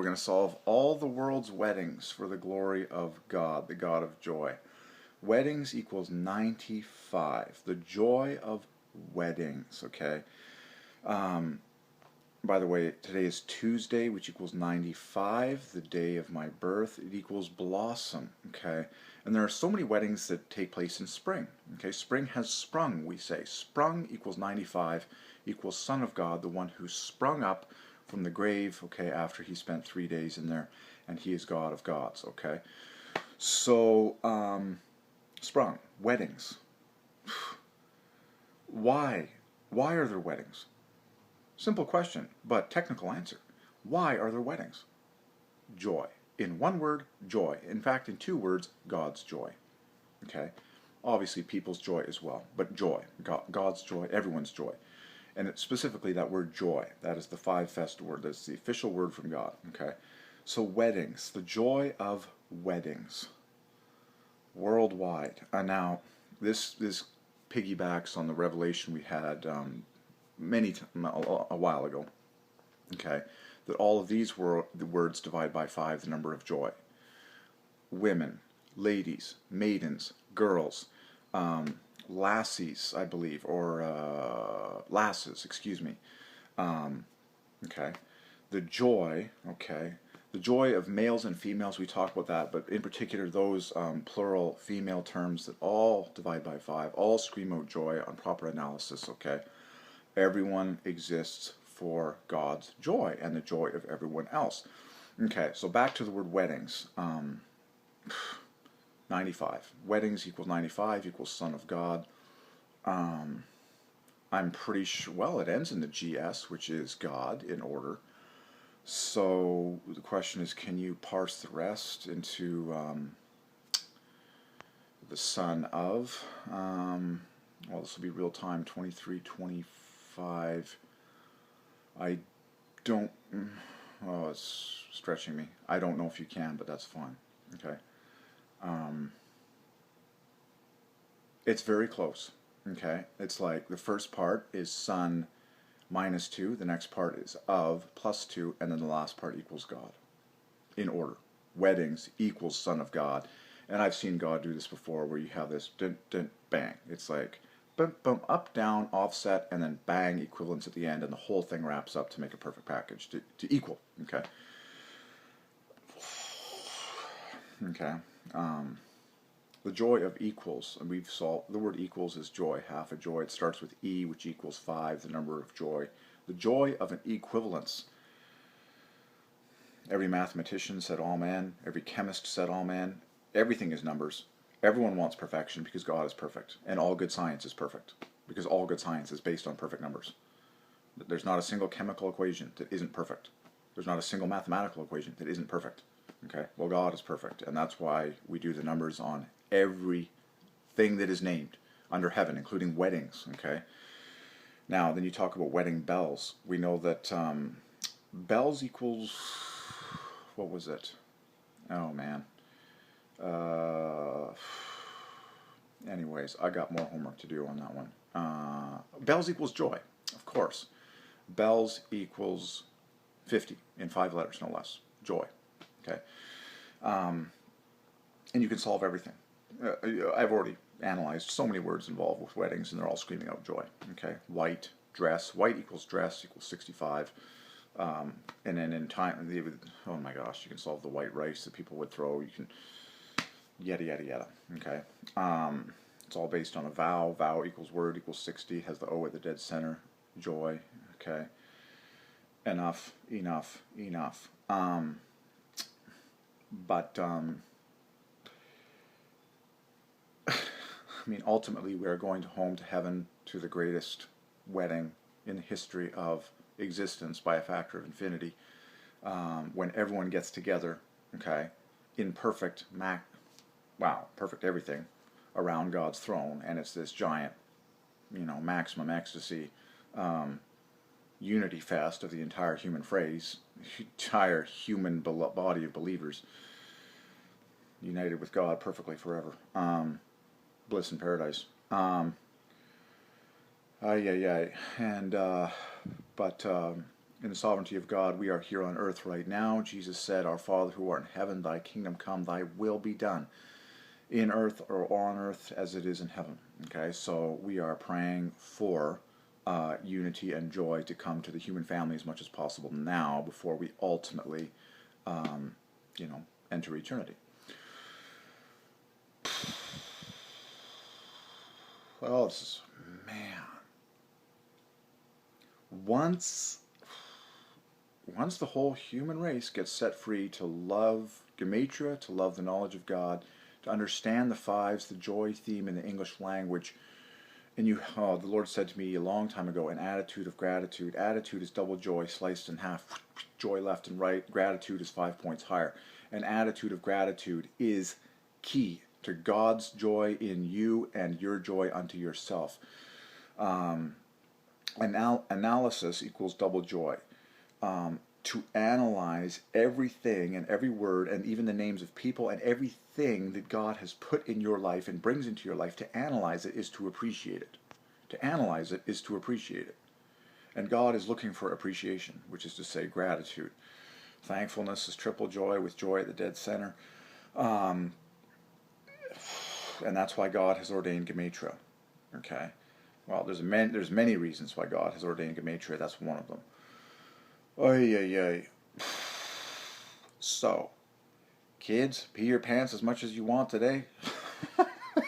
going to solve all the world's weddings for the glory of God, the God of joy. Weddings equals 95. The joy of weddings, okay? By the way, today is Tuesday, which equals 95, the day of my birth. It equals blossom, okay? And there are so many weddings that take place in spring, okay? Spring has sprung, we say. Sprung equals 95, equals Son of God, the one who sprung up from the grave, okay, after he spent 3 days in there, and he is God of gods, okay? So, sprung, weddings. Why? Why are there weddings? Simple question, but technical answer. Why are there weddings? Joy. In one word, joy. In fact, in 2 words, God's joy. Okay? Obviously, people's joy as well, but joy. God's joy, everyone's joy. And it's specifically that word joy. That is the 5-fest word. That's the official word from God. Okay? So weddings, the joy of weddings. Worldwide. Now, this piggybacks on the revelation we had a while ago, okay, that all of these were the words divide by 5 the number of joy. Women, ladies, maidens, girls, lassies, I believe, or lasses, excuse me. Okay, the joy, okay, the joy of males and females, we talk about that, but in particular those plural female terms that all divide by 5, all scream out joy on proper analysis, okay. Everyone exists for God's joy and the joy of everyone else. Okay, so back to the word weddings. 95. Weddings equals 95 equals Son of God. I'm pretty sure, well, it ends in the GS, which is God in order. So the question is, can you parse the rest into the Son of? Well, this will be real time, 23, 24. I don't, oh, it's stretching me. I don't know if you can, but that's fine. Okay. It's very close. Okay. It's like the first part is Son minus 2, the next part is of plus 2, and then the last part equals God. In order. Weddings equals Son of God. And I've seen God do this before where you have this dun, dun, bang. It's like boom, boom, up, down, offset, and then bang, equivalence at the end, and the whole thing wraps up to make a perfect package, to equal, okay? Okay. The joy of equals, and we've solved, the word equals is joy, half a joy. It starts with E, which equals 5, the number of joy. The joy of an equivalence. Every mathematician said amen. Every chemist said amen. Everything is numbers. Everyone wants perfection because God is perfect, and all good science is perfect because all good science is based on perfect numbers. There's not a single chemical equation that isn't perfect. There's not a single mathematical equation that isn't perfect. Okay? Well, God is perfect, and that's why we do the numbers on everything that is named under heaven, including weddings. Okay? Now, then you talk about wedding bells. We know that bells equals, what was it? Oh, man. Anyways, I got more homework to do on that one. Bells equals joy, of course. Bells equals 50 in 5 letters, no less. Joy. Okay. And you can solve everything. I've already analyzed so many words involved with weddings, and they're all screaming out joy. Okay. White, dress. White equals dress equals 65. And then in time, oh my gosh, you can solve the white rice that people would throw. You can, yada, yada, yada. Okay. It's all based on a vow. Vow equals word equals 60. Has the O at the dead center. Joy. Okay. Enough, enough, enough. But I mean, ultimately, we are going home to heaven to the greatest wedding in the history of existence by a factor of infinity, when everyone gets together, okay, in perfect perfect everything around God's throne, and it's this giant, maximum ecstasy, unity fest of the entire human entire human body of believers united with God perfectly forever. Bliss in paradise. And but in the sovereignty of God, we are here on earth right now. Jesus said, Our Father who art in heaven, thy kingdom come, thy will be done in earth or on earth as it is in heaven. Okay, so we are praying for unity and joy to come to the human family as much as possible now before we ultimately, enter eternity. Oh, this is, man. Once the whole human race gets set free to love Gematria, to love the knowledge of God, to understand the fives, the joy theme in the English language, and the Lord said to me a long time ago, an attitude of gratitude. Attitude is double joy sliced in half. Joy left and right. Gratitude is 5 points higher. An attitude of gratitude is key to God's joy in you and your joy unto yourself. Analysis equals double joy. To analyze everything and every word and even the names of people and everything that God has put in your life and brings into your life, to analyze it is to appreciate it. To analyze it is to appreciate it. And God is looking for appreciation, which is to say gratitude. Thankfulness is triple joy with joy at the dead center. And that's why God has ordained Gematria. Okay? Well, there's many reasons why God has ordained Gematria. That's one of them. Oy, oy, oy. So, kids, pee your pants as much as you want today.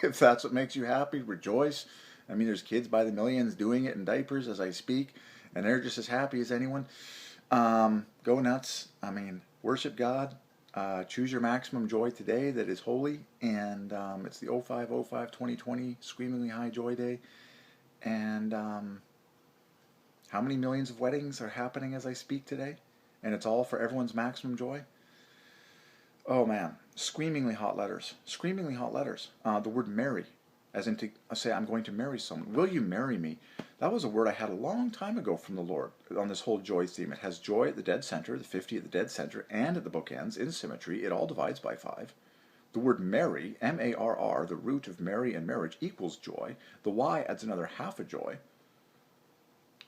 If that's what makes you happy, rejoice. I mean, there's kids by the millions doing it in diapers as I speak, and they're just as happy as anyone. Go nuts. I mean, worship God. Choose your maximum joy today that is holy, and it's the 05/05/2020 Screamingly High Joy Day. And how many millions of weddings are happening as I speak today? And it's all for everyone's maximum joy? Oh man, screamingly hot letters. Screamingly hot letters. The word marry, as in to say I'm going to marry someone. Will you marry me? That was a word I had a long time ago from the Lord on this whole joy theme. It has joy at the dead center, the 50 at the dead center, and at the bookends in symmetry. It all divides by 5. The word marry, M-A-R-R, the root of marry and marriage, equals joy. The Y adds another half a joy.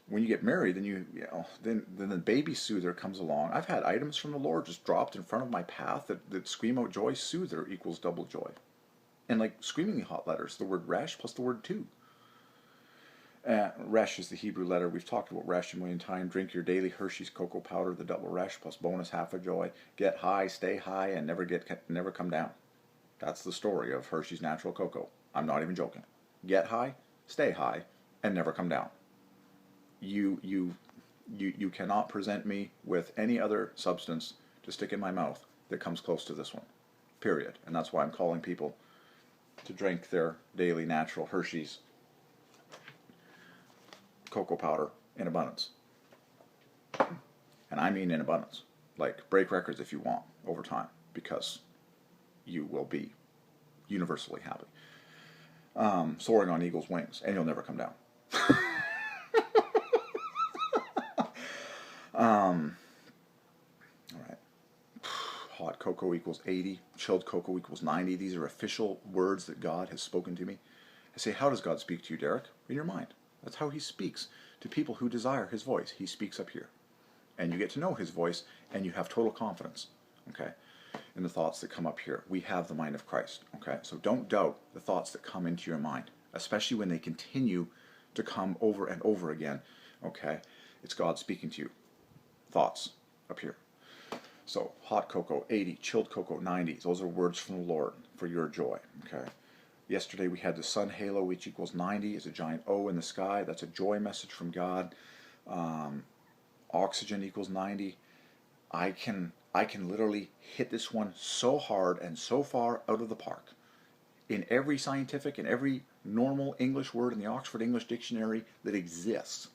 When you get married, then the baby soother comes along. I've had items from the Lord just dropped in front of my path that scream out joy. Soother equals double joy. And like screamingly hot letters, the word resh plus the word to. Resh is the Hebrew letter. We've talked about resh a million times. Drink your daily Hershey's cocoa powder, the double resh plus bonus half a joy. Get high, stay high, and never come down. That's the story of Hershey's natural cocoa. I'm not even joking. Get high, stay high, and never come down. You cannot present me with any other substance to stick in my mouth that comes close to this one. Period. And that's why I'm calling people to drink their daily natural Hershey's cocoa powder in abundance. And I mean in abundance. Like, break records if you want over time, because you will be universally happy. Soaring on eagle's wings, and you'll never come down. All right. Hot cocoa equals 80. Chilled cocoa equals 90. These are official words that God has spoken to me. I say, how does God speak to you, Derek? In your mind. That's how he speaks to people who desire his voice. He speaks up here. And you get to know his voice, and you have total confidence, okay, in the thoughts that come up here. We have the mind of Christ, okay? So don't doubt the thoughts that come into your mind, especially when they continue to come over and over again, okay? It's God speaking to you. Thoughts up here. So hot cocoa 80, chilled cocoa 90. Those are words from the Lord for your joy, okay? Yesterday we had the sun halo, which equals 90. It's a giant O in the sky. That's a joy message from God. Oxygen equals 90. I can literally hit this one so hard and so far out of the park. In every scientific and every normal English word in the Oxford English Dictionary that exists,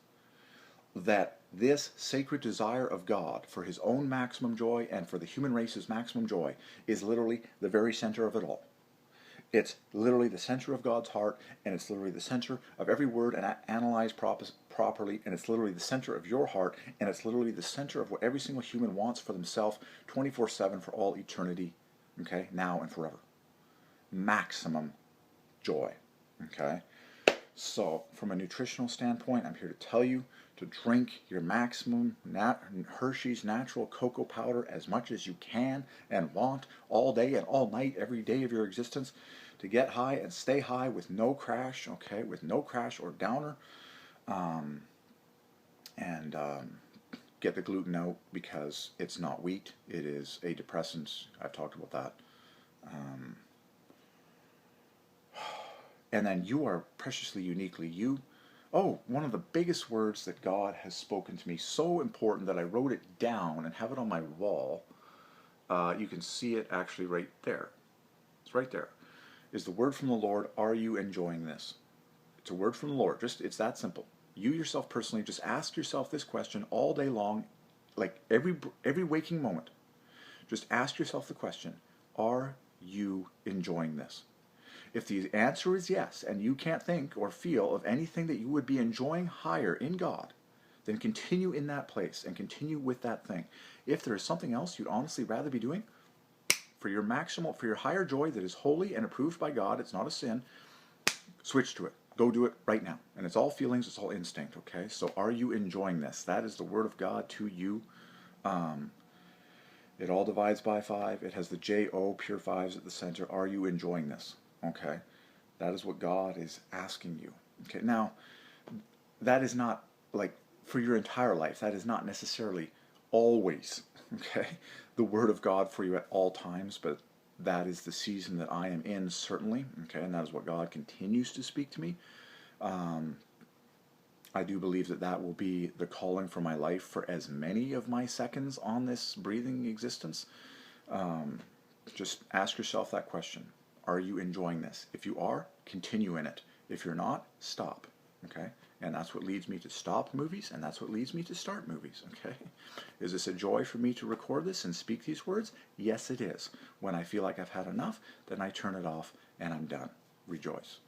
that this sacred desire of God for his own maximum joy and for the human race's maximum joy is literally the very center of it all. It's literally the center of God's heart, and it's literally the center of every word and analyzed properly, and it's literally the center of your heart, and it's literally the center of what every single human wants for themselves 24/7 for all eternity, okay, now and forever. Maximum joy, okay? So, from a nutritional standpoint, I'm here to tell you to drink your maximum Hershey's natural cocoa powder as much as you can and want all day and all night, every day of your existence, to get high and stay high with no crash, okay, with no crash or downer, and get the gluten out because it's not wheat, it is a depressant. I've talked about that. And then you are preciously, uniquely you. Oh, one of the biggest words that God has spoken to me, so important that I wrote it down and have it on my wall. You can see it actually right there. It's right there. Is the word from the Lord, are you enjoying this? It's a word from the Lord. It's that simple. You yourself personally just ask yourself this question all day long, like every waking moment. Just ask yourself the question, are you enjoying this? If the answer is yes, and you can't think or feel of anything that you would be enjoying higher in God, then continue in that place and continue with that thing. If there is something else you'd honestly rather be doing, for your higher joy that is holy and approved by God, it's not a sin, switch to it. Go do it right now. And it's all feelings, it's all instinct, okay? So are you enjoying this? That is the word of God to you. It all divides by 5. It has the J-O, pure 5s at the center. Are you enjoying this? Okay? That is what God is asking you. Okay, now, that is not, like, for your entire life. That is not necessarily always, okay, the word of God for you at all times, but that is the season that I am in, certainly, okay, and that is what God continues to speak to me. I do believe that that will be the calling for my life for as many of my seconds on this breathing existence. Just ask yourself that question. Are you enjoying this? If you are, continue in it. If you're not, stop, okay? And that's what leads me to stop movies, and that's what leads me to start movies, okay? Is this a joy for me to record this and speak these words? Yes, it is. When I feel like I've had enough, then I turn it off and I'm done. Rejoice.